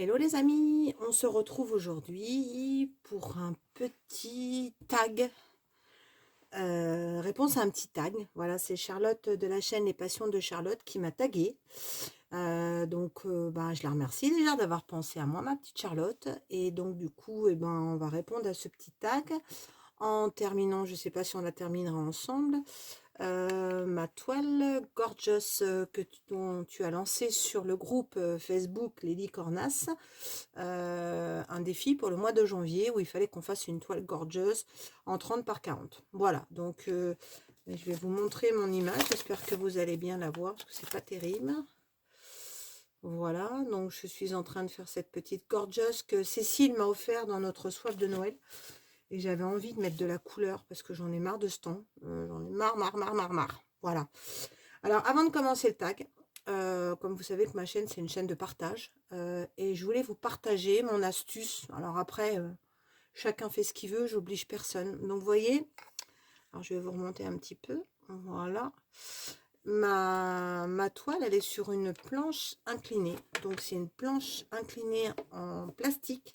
Hello les amis, on se retrouve aujourd'hui pour un petit tag, réponse à un petit tag. Voilà, c'est Charlotte de la chaîne Les Passions de Charlotte qui m'a tagué. Donc, je la remercie déjà d'avoir pensé à moi, ma petite Charlotte. Et donc du coup, on va répondre à ce petit tag en terminant, je ne sais pas si on la terminera ensemble, ma toile Gorgeous dont tu as lancé sur le groupe Facebook Lady Cornas, un défi pour le mois de janvier où il fallait qu'on fasse une toile Gorgeous en 30 par 40. Voilà, donc je vais vous montrer mon image, j'espère que vous allez bien la voir parce que c'est pas terrible. Voilà, donc je suis en train de faire cette petite Gorgeous que Cécile m'a offert dans notre soif de Noël. Et j'avais envie de mettre de la couleur parce que j'en ai marre de ce temps. J'en ai marre. Voilà. Alors, avant de commencer le tag, comme vous savez que ma chaîne, c'est une chaîne de partage. Et je voulais vous partager mon astuce. Alors après, chacun fait ce qu'il veut, j'oblige personne. Donc, vous voyez, alors je vais vous remonter un petit peu. Voilà. Ma toile, elle est sur une planche inclinée. Donc, c'est une planche inclinée en plastique.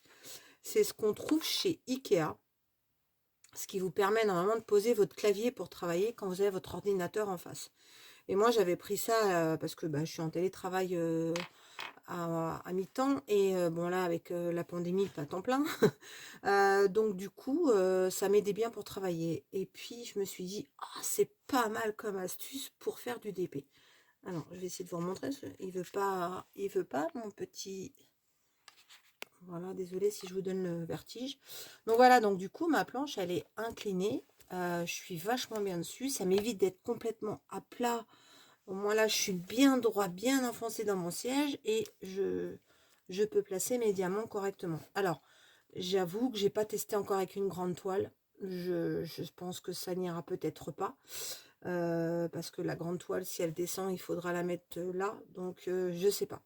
C'est ce qu'on trouve chez Ikea. Ce qui vous permet normalement de poser votre clavier pour travailler quand vous avez votre ordinateur en face. Et moi, j'avais pris ça parce que je suis en télétravail à mi-temps. Et bon, là, avec la pandémie, pas temps plein. Donc, du coup, ça m'aidait bien pour travailler. Et puis, je me suis dit, ah, c'est pas mal comme astuce pour faire du DP. Alors, je vais essayer de vous remontrer. Il veut pas, mon petit... Voilà, désolé si je vous donne le vertige. Donc voilà, donc du coup, ma planche, elle est inclinée. Je suis vachement bien dessus. Ça m'évite d'être complètement à plat. Au moins là, je suis bien droit, bien enfoncé dans mon siège et je peux placer mes diamants correctement. Alors, j'avoue que j'ai pas testé encore avec une grande toile. Je pense que ça n'ira peut-être pas. Parce que la grande toile, si elle descend, il faudra la mettre là. Donc, je sais pas.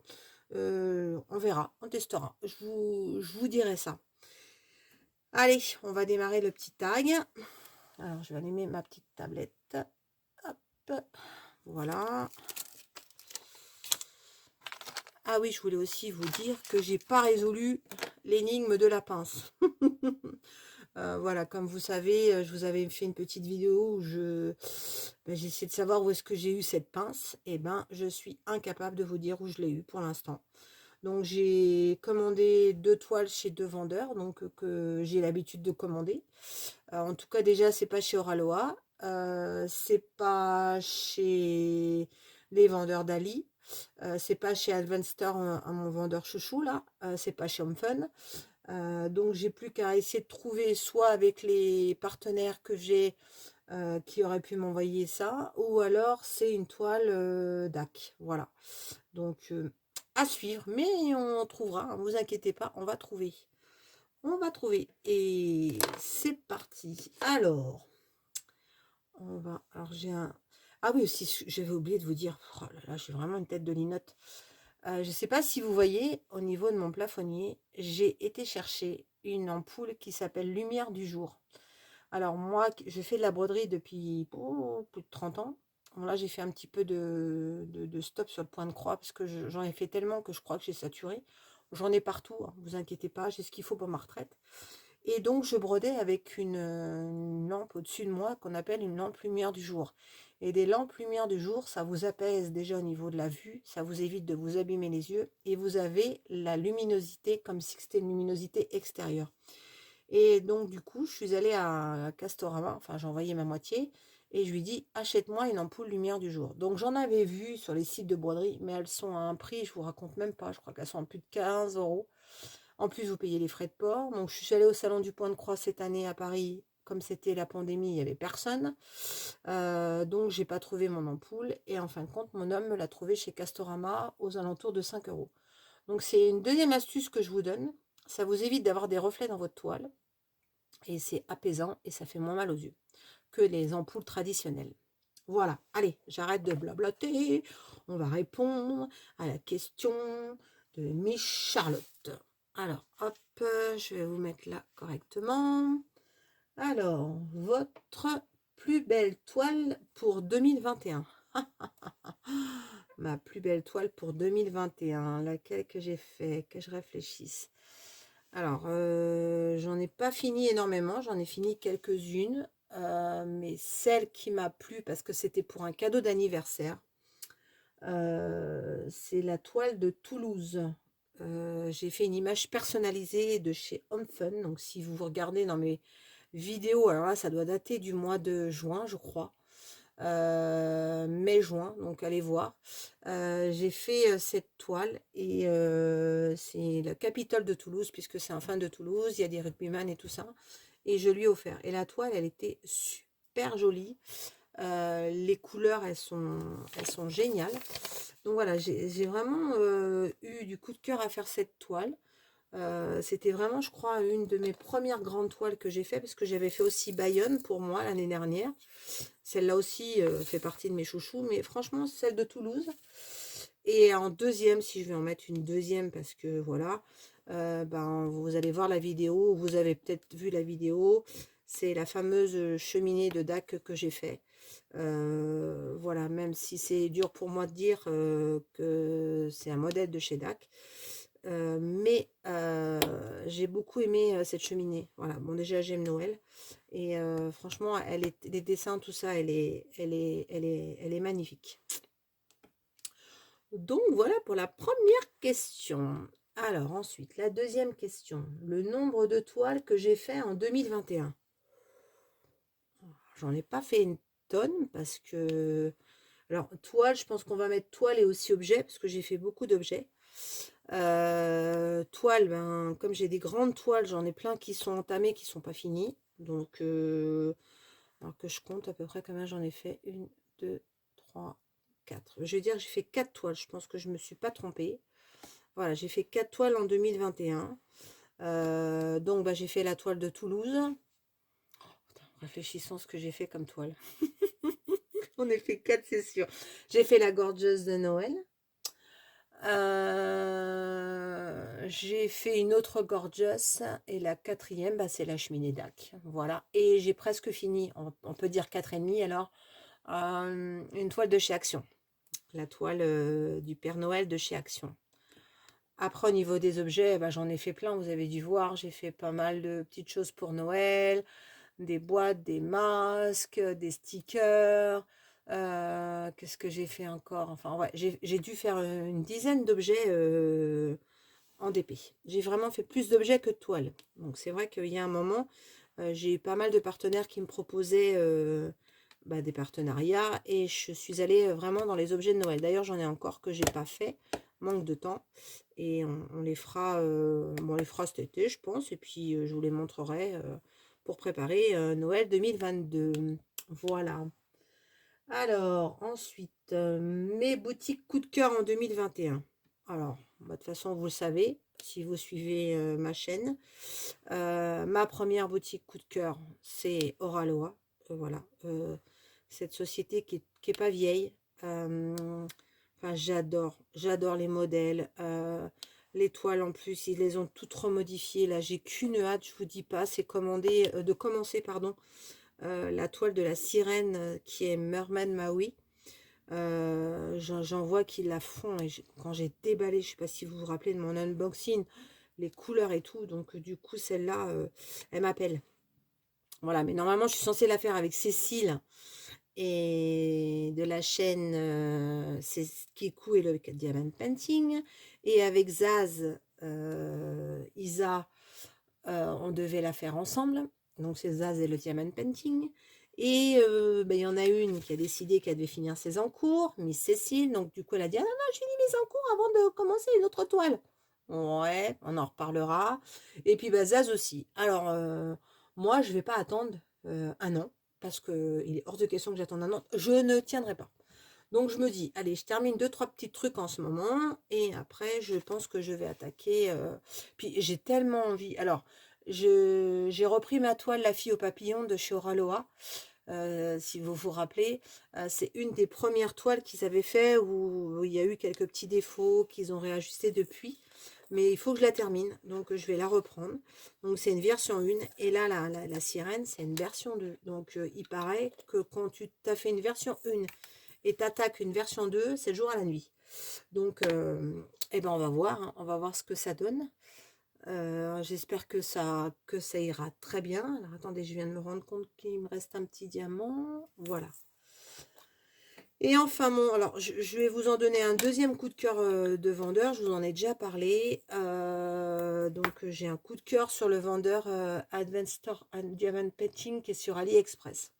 On verra, on testera. Je vous dirai ça. Allez, on va démarrer le petit tag. Alors, je vais allumer ma petite tablette. Hop, voilà. Ah oui, je voulais aussi vous dire que j'ai pas résolu l'énigme de la pince. Voilà, comme vous savez, je vous avais fait une petite vidéo où j'essaie de savoir où est-ce que j'ai eu cette pince. Et je suis incapable de vous dire où je l'ai eu pour l'instant. Donc j'ai commandé 2 toiles chez 2 vendeurs, donc que j'ai l'habitude de commander. En tout cas, déjà, c'est pas chez Oraloa, c'est pas chez les vendeurs d'Ali, c'est pas chez Advance Store, mon vendeur chouchou là, c'est pas chez Home Fun. Donc j'ai plus qu'à essayer de trouver soit avec les partenaires que j'ai qui auraient pu m'envoyer ça, ou alors c'est une toile DAC. Voilà. Donc à suivre, mais on trouvera, ne vous inquiétez pas, on va trouver. On va trouver. Et c'est parti. Alors, on va. Alors j'ai un. Ah oui, aussi, j'avais oublié de vous dire. Oh là là, j'ai vraiment une tête de linotte. Je ne sais pas si vous voyez, au niveau de mon plafonnier, j'ai été chercher une ampoule qui s'appelle Lumière du jour. Alors moi, je fais de la broderie depuis plus de 30 ans. Bon, là, j'ai fait un petit peu de stop sur le point de croix parce que j'en ai fait tellement que je crois que j'ai saturé. J'en ai partout, hein, vous inquiétez pas, j'ai ce qu'il faut pour ma retraite. Et donc, je brodais avec une lampe au-dessus de moi qu'on appelle une lampe lumière du jour. Et des lampes lumière du jour, ça vous apaise déjà au niveau de la vue, ça vous évite de vous abîmer les yeux et vous avez la luminosité comme si c'était une luminosité extérieure. Et donc, du coup, je suis allée à Castorama, enfin, j'ai envoyé ma moitié, et je lui dis, achète-moi une ampoule lumière du jour. Donc, j'en avais vu sur les sites de broderie, mais elles sont à un prix, je vous raconte même pas, je crois qu'elles sont à plus de 15 euros. En plus, vous payez les frais de port. Donc, je suis allée au Salon du Point de Croix cette année à Paris. Comme c'était la pandémie, il n'y avait personne. Donc, j'ai pas trouvé mon ampoule. Et en fin de compte, mon homme me l'a trouvé chez Castorama aux alentours de 5 euros. Donc, c'est une deuxième astuce que je vous donne. Ça vous évite d'avoir des reflets dans votre toile. Et c'est apaisant et ça fait moins mal aux yeux que les ampoules traditionnelles. Voilà, allez, j'arrête de blablater. On va répondre à la question de Miss Charlotte. Alors, hop, je vais vous mettre là correctement. Alors, votre plus belle toile pour 2021. Ma plus belle toile pour 2021. Laquelle que j'ai fait? Que je réfléchisse. Alors, j'en ai pas fini énormément. J'en ai fini quelques-unes. Mais celle qui m'a plu, parce que c'était pour un cadeau d'anniversaire, c'est la toile de Toulouse. J'ai fait une image personnalisée de chez Home Fun. Donc, si vous regardez dans mes vidéos, alors là, ça doit dater du mois de juin, je crois. Mai-juin, donc allez voir. J'ai fait cette toile et c'est le Capitole de Toulouse, puisque c'est un fan de Toulouse, il y a des rugbyman et tout ça. Et je lui ai offert. Et la toile, elle était super jolie. Les couleurs, elles sont géniales. Donc voilà, j'ai vraiment eu du coup de cœur à faire cette toile. C'était vraiment, je crois, une de mes premières grandes toiles que j'ai fait, parce que j'avais fait aussi Bayonne pour moi l'année dernière. Celle-là aussi fait partie de mes chouchous, mais franchement, celle de Toulouse. Et en deuxième, si je vais en mettre une deuxième, parce que voilà, ben, vous allez voir la vidéo, vous avez peut-être vu la vidéo, c'est la fameuse cheminée de DAC que j'ai fait. Voilà, même si c'est dur pour moi de dire que c'est un modèle de chez DAC. Mais j'ai beaucoup aimé cette cheminée. Voilà, bon, déjà j'aime Noël. Et franchement, les dessins, tout ça, elle est magnifique. Donc voilà pour la première question. Alors ensuite, la deuxième question. Le nombre de toiles que j'ai fait en 2021. J'en ai pas fait une tonne parce que... Alors, toile, je pense qu'on va mettre toile et aussi objet, parce que j'ai fait beaucoup d'objets. Toile, ben, comme j'ai des grandes toiles, j'en ai plein qui sont entamées, qui sont pas finies. Donc, alors que je compte à peu près combien j'en ai fait. 1, 2, 3, 4. Je vais dire, j'ai fait 4 toiles. Je pense que je me suis pas trompée. Voilà, j'ai fait 4 toiles en 2021. Donc, bah, j'ai fait la toile de Toulouse. Réfléchissons ce que j'ai fait comme toile. On a fait 4, c'est sûr. J'ai fait la gorgeuse de Noël. J'ai fait une autre gorgeous. Et la quatrième, bah, c'est la cheminée DAC. Voilà. Et j'ai presque fini. On peut dire 4,5 alors. Une toile de chez Action. La toile du Père Noël de chez Action. Après, au niveau des objets, bah, j'en ai fait plein. Vous avez dû voir. J'ai fait pas mal de petites choses pour Noël. Des boîtes, des masques, des stickers. Qu'est-ce que j'ai fait encore? Enfin, ouais, j'ai dû faire une dizaine d'objets en DP. J'ai vraiment fait plus d'objets que de toiles. Donc, c'est vrai qu'il y a un moment, j'ai eu pas mal de partenaires qui me proposaient bah, des partenariats et je suis allée vraiment dans les objets de Noël. D'ailleurs, j'en ai encore que j'ai pas fait, manque de temps. Et on les fera, bon, on les fera cet été, je pense. Et puis, je vous les montrerai pour préparer Noël 2022. Voilà. Alors, ensuite, mes boutiques coup de cœur en 2021. Alors, bah, de toute façon, vous le savez, si vous suivez ma chaîne. Ma première boutique coup de cœur, c'est Oraloa. Voilà. Cette société qui est pas vieille. Enfin, j'adore les modèles. Les toiles en plus, ils les ont toutes remodifiées. Là, j'ai qu'une hâte, je vous dis pas, c'est de commencer, pardon, la toile de la sirène qui est Merman Maui. J'en vois qui la font et quand j'ai déballé, je sais pas si vous vous rappelez de mon unboxing, les couleurs et tout, donc du coup celle-là, elle m'appelle. Voilà, mais normalement je suis censée la faire avec Cécile et de la chaîne c'est Kikou et le Diamond Painting, et avec Zaz, Isa, on devait la faire ensemble. Donc c'est Zaz et le Diamond Painting. Et ben, il y en a une qui a décidé qu'elle devait finir ses encours, Miss Cécile. Donc du coup elle a dit: ah non, non, je finis mes encours avant de commencer une autre toile. Ouais, on en reparlera. Et puis bah, Zaz aussi. Alors moi je vais pas attendre un an, parce qu'il est hors de question que j'attende un an. Je ne tiendrai pas. Donc je me dis, allez, je termine 2-3 petits trucs en ce moment. Et après, je pense que je vais attaquer. Puis j'ai tellement envie. Alors, j'ai repris ma toile La fille au papillon de chez Oraloa. Si vous vous rappelez, c'est une des premières toiles qu'ils avaient fait où il y a eu quelques petits défauts qu'ils ont réajustés depuis. Mais il faut que je la termine, donc je vais la reprendre. Donc c'est une version 1, et là la sirène c'est une version 2. Donc il paraît que quand tu as fait une version 1 et t'attaques une version 2, c'est le jour à la nuit. Donc, eh ben, on va voir, hein, on va voir ce que ça donne. J'espère que ça ira très bien. Alors, attendez, je viens de me rendre compte qu'il me reste un petit diamant. Voilà. Et enfin, alors, je vais vous en donner un deuxième coup de cœur de vendeur. Je vous en ai déjà parlé. Donc, j'ai un coup de cœur sur le vendeur Advanced Store and Diamond Painting qui est sur AliExpress.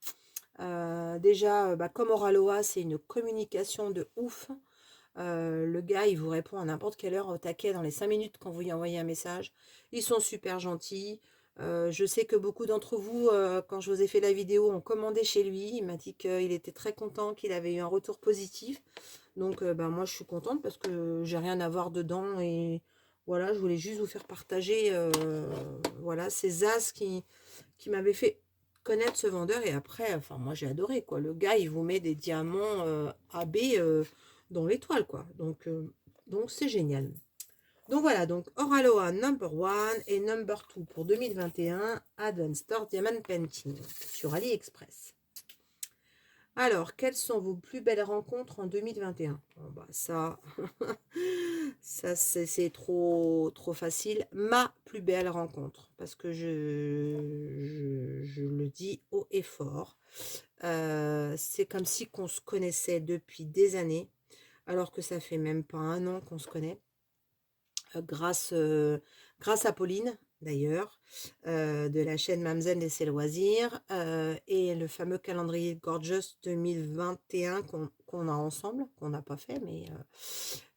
Déjà, comme Oraloa, c'est une communication de ouf. Le gars, il vous répond à n'importe quelle heure au taquet dans les 5 minutes quand vous lui envoyez un message. Ils sont super gentils. Je sais que beaucoup d'entre vous, quand je vous ai fait la vidéo, ont commandé chez lui. Il m'a dit qu'il était très content, qu'il avait eu un retour positif. Donc, moi, je suis contente parce que j'ai rien à voir dedans. Et voilà, je voulais juste vous faire partager voilà, ces as qui m'avaient fait connaître ce vendeur. Et après, enfin, moi, j'ai adoré, quoi. Le gars, il vous met des diamants AB dans l'étoile, quoi. Donc c'est génial. Donc voilà, donc Oraloa number 1 et number 2 pour 2021, Advanced Store Diamond Painting sur AliExpress. Alors, quelles sont vos plus belles rencontres en 2021? Bon, bah, ça, ça c'est trop facile. Ma plus belle rencontre, parce que je le dis haut et fort. C'est comme si qu'on se connaissait depuis des années, alors que ça fait même pas un an qu'on se connaît. Grâce à Pauline, d'ailleurs, de la chaîne Mamzen et ses loisirs, et le fameux calendrier Gorgeous 2021 qu'on a ensemble, qu'on n'a pas fait,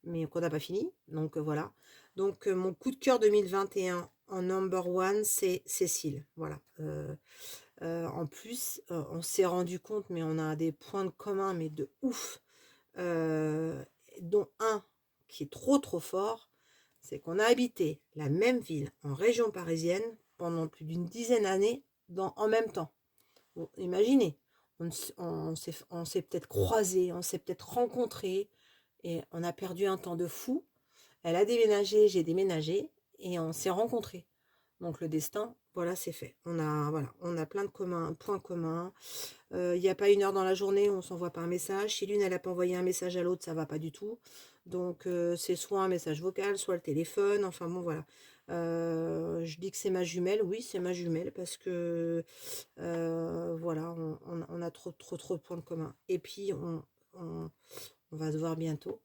mais qu'on n'a pas fini. Donc voilà. Donc mon coup de cœur 2021 en number one, c'est Cécile. Voilà. En plus, on s'est rendu compte, mais on a des points de commun, mais de ouf, dont un qui est trop fort, c'est qu'on a habité la même ville en région parisienne pendant plus d'une dizaine d'années en même temps. Bon, imaginez, on s'est peut-être croisés, on s'est peut-être rencontrés, et on a perdu un temps de fou. Elle a déménagé, j'ai déménagé, et on s'est rencontrés. Donc le destin, voilà, c'est fait. Voilà, on a plein de points communs. Il n'y a pas une heure dans la journée où on s'envoie pas un message. Si l'une, elle n'a pas envoyé un message à l'autre, ça va pas du tout. Donc, c'est soit un message vocal, soit le téléphone. Enfin, bon, voilà. Je dis que c'est ma jumelle. Oui, c'est ma jumelle parce que, voilà, on a trop de points communs. Et puis, on va se voir bientôt.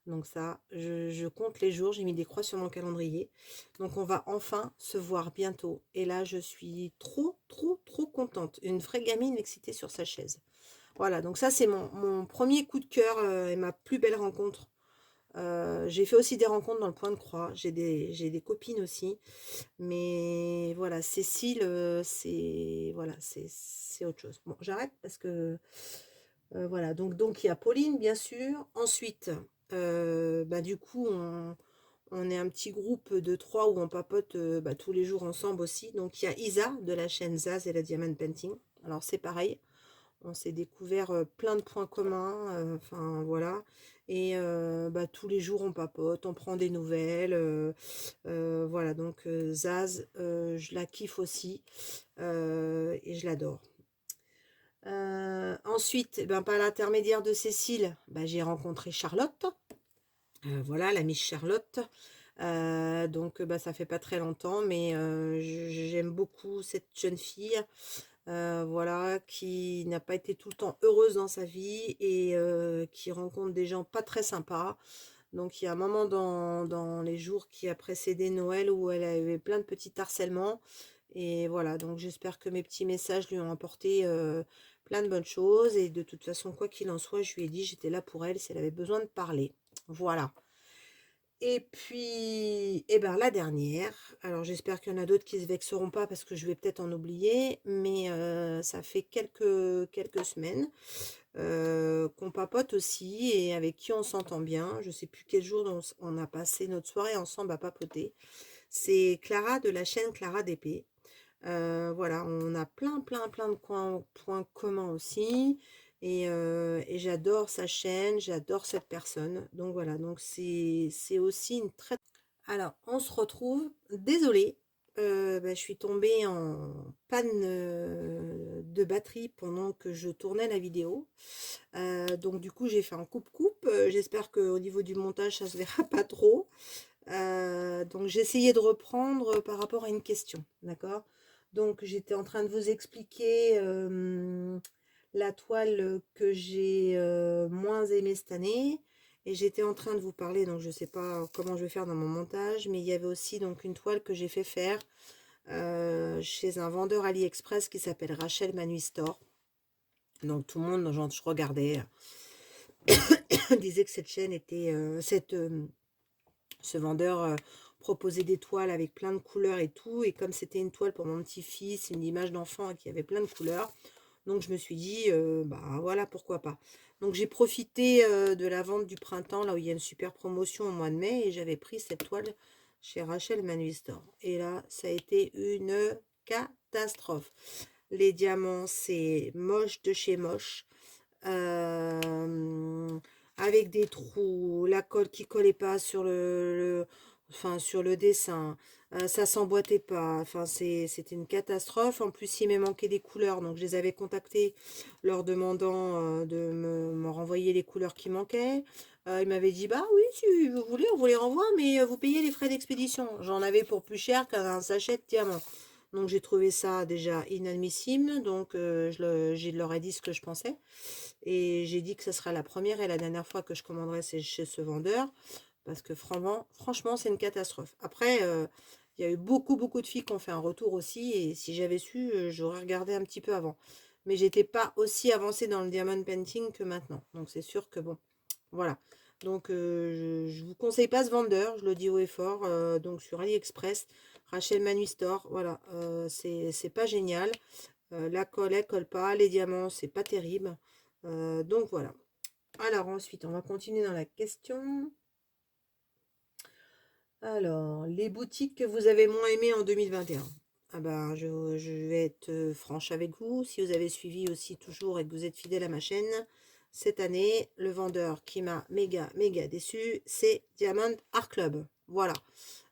Donc ça, je compte les jours, j'ai mis des croix sur mon calendrier. Donc on va enfin se voir bientôt. Et là, je suis trop contente. Une vraie gamine excitée sur sa chaise. Voilà, donc ça c'est mon premier coup de cœur et ma plus belle rencontre. J'ai fait aussi des rencontres dans le Point de Croix. J'ai des copines aussi. Mais voilà, Cécile, c'est autre chose. Bon, j'arrête parce que voilà, donc il y a Pauline, bien sûr. Ensuite, du coup, on est un petit groupe de 3 où on papote tous les jours ensemble aussi. Donc, il y a Isa de la chaîne Zaz et la Diamond Painting. Alors, c'est pareil. On s'est découvert plein de points communs. Enfin, voilà. Et tous les jours, on papote, on prend des nouvelles. Voilà, donc Zaz, je la kiffe aussi. Et je l'adore. Ensuite, par l'intermédiaire de Cécile, j'ai rencontré Charlotte. Voilà, la Miss Charlotte. Donc, ça fait pas très longtemps, mais j'aime beaucoup cette jeune fille. Voilà, qui n'a pas été tout le temps heureuse dans sa vie et qui rencontre des gens pas très sympas. Donc, il y a un moment dans les jours qui a précédé Noël où elle avait plein de petits harcèlements. Et voilà, donc j'espère que mes petits messages lui ont apporté plein de bonnes choses. Et de toute façon, quoi qu'il en soit, je lui ai dit j'étais là pour elle si elle avait besoin de parler. Voilà. Et puis, la dernière, alors j'espère qu'il y en a d'autres qui se vexeront pas parce que je vais peut-être en oublier, mais ça fait quelques semaines qu'on papote aussi et avec qui on s'entend bien. Je sais plus quel jour on a passé notre soirée ensemble à papoter. C'est Clara de la chaîne Clara d'Épée. Voilà, on a plein de points communs aussi. Et j'adore sa chaîne, j'adore cette personne. Donc voilà, donc c'est aussi une très... Alors, on se retrouve, désolée, je suis tombée en panne de batterie pendant que je tournais la vidéo. Donc du coup, j'ai fait un coupe-coupe. J'espère qu'au niveau du montage, ça se verra pas trop. Donc j'ai essayé de reprendre par rapport à une question, d'accord? Donc j'étais en train de vous expliquer la toile que j'ai moins aimée cette année. Et j'étais en train de vous parler, donc je ne sais pas comment je vais faire dans mon montage, mais il y avait aussi donc une toile que j'ai fait faire chez un vendeur AliExpress qui s'appelle Rachel Manui Store. Donc tout le monde, genre, je regardais, disait que cette chaîne était, ce vendeur proposait des toiles avec plein de couleurs et tout. Et comme c'était une toile pour mon petit-fils, une image d'enfant qui avait plein de couleurs, donc je me suis dit, bah voilà, pourquoi pas. Donc j'ai profité de la vente du printemps, là où il y a une super promotion au mois de mai, et j'avais pris cette toile chez Rachel Manui Store. Et là, ça a été une catastrophe. Les diamants, c'est moche de chez moche. Avec des trous, la colle qui collait pas sur enfin, sur le dessin, ça s'emboîtait pas, enfin c'était une catastrophe. En plus il m'est manqué des couleurs, donc je les avais contactés leur demandant de me renvoyer les couleurs qui manquaient. Il m'avait dit bah oui, si vous voulez on vous les renvoie, mais vous payez les frais d'expédition. J'en avais pour plus cher qu'un sachet de diamants. Donc j'ai trouvé ça déjà inadmissible, donc je leur ai dit ce que je pensais. Et j'ai dit que ce sera la première et la dernière fois que je commanderai chez ce vendeur. Parce que franchement, c'est une catastrophe. Après, il y a eu beaucoup de filles qui ont fait un retour aussi. Et si j'avais su, j'aurais regardé un petit peu avant. Mais j'étais pas aussi avancée dans le diamond painting que maintenant. Donc c'est sûr que bon, voilà. Donc je vous conseille pas ce vendeur, je le dis haut et fort. Donc sur AliExpress, Rachel Manui Store, voilà. C'est pas génial. La colle, elle colle pas. Les diamants, c'est pas terrible. Donc voilà. Alors ensuite, on va continuer dans la question. Alors, les boutiques que vous avez moins aimées en 2021. Ah ben, je vais être franche avec vous. Si vous avez suivi aussi toujours et que vous êtes fidèle à ma chaîne, cette année, le vendeur qui m'a méga déçu, c'est Diamond Art Club. Voilà.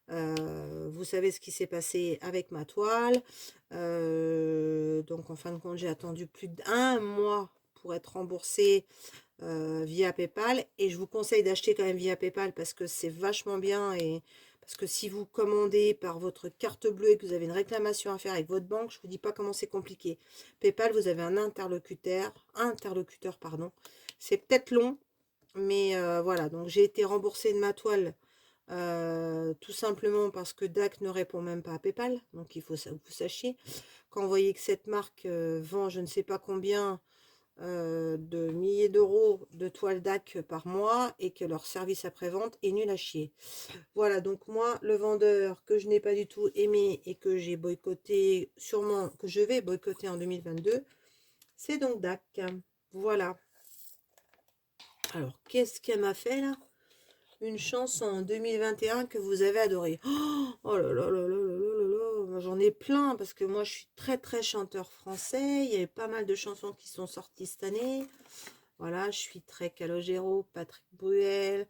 Vous savez ce qui s'est passé avec ma toile. Donc en fin de compte, j'ai attendu plus d'1 mois pour être remboursée via PayPal. Et je vous conseille d'acheter quand même via PayPal parce que c'est vachement bien. Et parce que si vous commandez par votre carte bleue et que vous avez une réclamation à faire avec votre banque, je ne vous dis pas comment c'est compliqué. PayPal, vous avez un interlocuteur, pardon. C'est peut-être long, mais voilà. Donc j'ai été remboursée de ma toile. Tout simplement parce que DAC ne répond même pas à PayPal. Donc il faut que vous sachiez. Quand vous voyez que cette marque vend je ne sais pas combien de milliers d'euros de toile DAC par mois et que leur service après-vente est nul à chier. Voilà, donc moi, le vendeur que je n'ai pas du tout aimé et que j'ai boycotté, sûrement que je vais boycotter en 2022, c'est donc DAC. Voilà. Alors, qu'est-ce qu'elle m'a fait là? Une chanson en 2021 que vous avez adorée. Oh là là là là là là là. J'en ai plein parce que moi je suis très chanteur français. Il y avait pas mal de chansons qui sont sorties cette année. Voilà, je suis très Calogero, Patrick Bruel,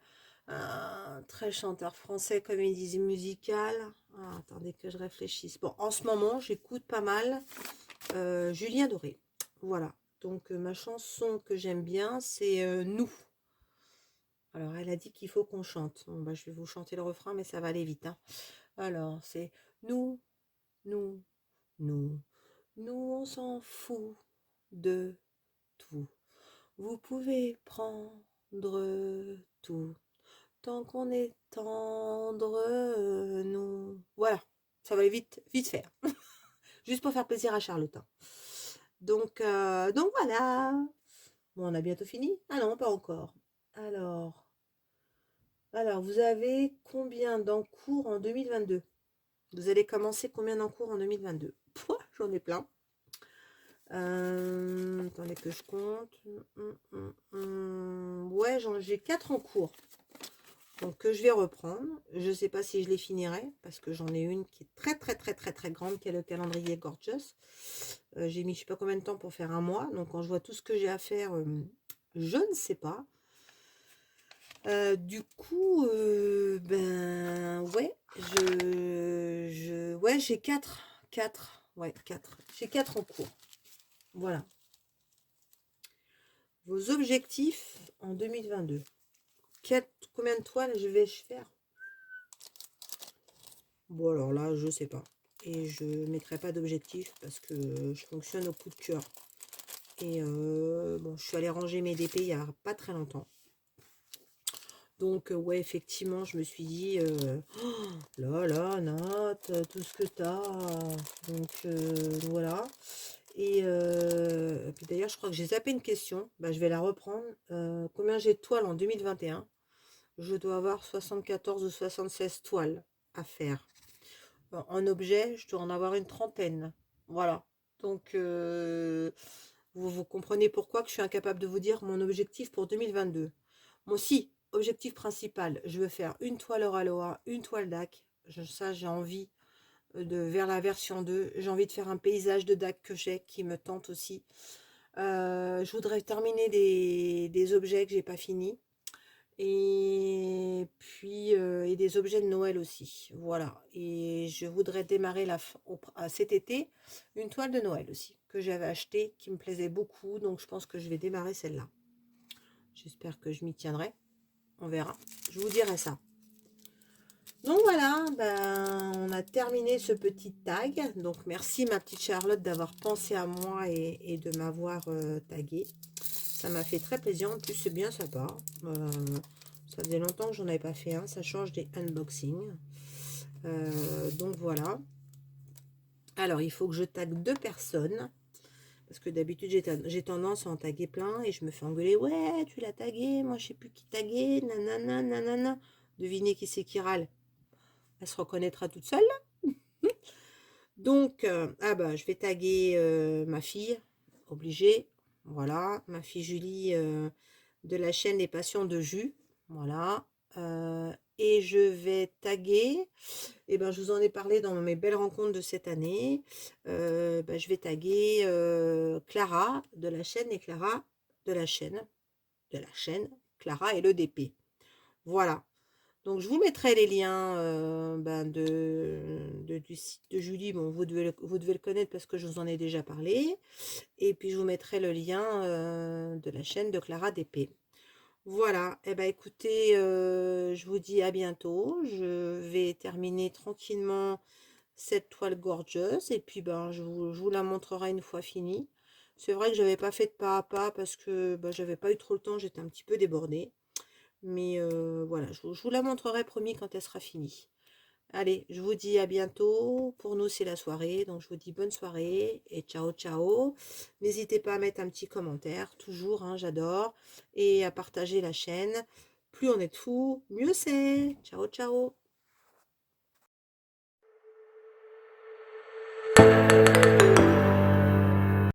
très chanteur français, comédie musicale. Ah, attendez que je réfléchisse. Bon, en ce moment, j'écoute pas mal Julien Doré. Voilà, donc ma chanson que j'aime bien, c'est Nous. Alors, elle a dit qu'il faut qu'on chante. Bon, bah, je vais vous chanter le refrain, mais ça va aller vite, hein. Alors, c'est nous, nous, nous, nous, on s'en fout de tout. Vous pouvez prendre tout, tant qu'on est tendre, nous. Voilà, ça va aller vite faire. Juste pour faire plaisir à Charlotte, hein. Donc voilà. Bon, on a bientôt fini? Ah non, pas encore. Alors, vous avez combien d'encours en 2022? Vous allez commencer combien d'encours en 2022? Pouah, j'en ai plein. Attendez que je compte. Ouais, j'ai 4 en cours. Donc que je vais reprendre. Je ne sais pas si je les finirai. Parce que j'en ai une qui est très grande. Qui est le calendrier Gorgeous. J'ai mis je sais pas combien de temps pour faire un mois. Donc quand je vois tout ce que j'ai à faire, je ne sais pas. Du coup, ben ouais, ouais, ouais, j'ai 4. 4. Ouais, 4. J'ai 4 en cours. Voilà. Vos objectifs en 2022. Combien de toiles je vais faire? Bon, alors là, je sais pas. Et je ne mettrai pas d'objectif parce que je fonctionne au coup de cœur. Et bon, je suis allée ranger mes DP il n'y a pas très longtemps. Donc, ouais, effectivement, je me suis dit, oh là là, Nat, tout ce que tu as. Donc, voilà. Et puis d'ailleurs, je crois que j'ai zappé une question. Bah, je vais la reprendre. Combien j'ai de toiles en 2021? Je dois avoir 74 ou 76 toiles à faire. En objet, je dois en avoir une trentaine. Voilà. Donc, vous comprenez pourquoi que je suis incapable de vous dire mon objectif pour 2022. Moi aussi, objectif principal, je veux faire une toile Aloha, une toile DAC. Ça, j'ai envie de vers la version 2. J'ai envie de faire un paysage de DAC que j'ai qui me tente aussi. Je voudrais terminer des objets que j'ai pas fini. Et puis et des objets de Noël aussi. Voilà. Et je voudrais démarrer cet été une toile de Noël aussi que j'avais achetée, qui me plaisait beaucoup. Donc je pense que je vais démarrer celle-là. J'espère que je m'y tiendrai. On verra. Je vous dirai ça. Donc voilà, ben, on a terminé ce petit tag. Donc merci ma petite Charlotte d'avoir pensé à moi et de m'avoir tagué. Ça m'a fait très plaisir. En plus, c'est bien sympa. Ça faisait longtemps que j'en avais pas fait un. Ça change des unboxings. Donc voilà. Alors, il faut que je tag 2 personnes. Parce que d'habitude, j'ai tendance à en taguer plein. Et je me fais engueuler. Ouais, tu l'as tagué. Moi, je sais plus qui taguer. Nanana, nanana. Devinez qui c'est qui râle. Elle se reconnaîtra toute seule. Donc, ah bah, je vais taguer ma fille. Obligée. Voilà. Ma fille Julie de la chaîne Les Passions de Jus. Voilà. Et je vais taguer, et ben je vous en ai parlé dans mes belles rencontres de cette année. Ben, je vais taguer Clara de la chaîne et Clara de la chaîne Clara et le DP. Voilà. Donc je vous mettrai les liens ben, du site de Julie. Bon, vous devez le connaître parce que je vous en ai déjà parlé. Et puis je vous mettrai le lien de la chaîne de Clara DP. Voilà, eh ben écoutez, je vous dis à bientôt. Je vais terminer tranquillement cette toile gorgeuse et puis ben je vous la montrerai une fois finie. C'est vrai que j'avais pas fait de pas à pas parce que ben, j'avais pas eu trop le temps, j'étais un petit peu débordée. Mais voilà, je vous la montrerai promis quand elle sera finie. Allez, je vous dis à bientôt. Pour nous, c'est la soirée. Donc, je vous dis bonne soirée et ciao, ciao. N'hésitez pas à mettre un petit commentaire. Toujours, hein, j'adore. Et à partager la chaîne. Plus on est de fous, mieux c'est. Ciao, ciao.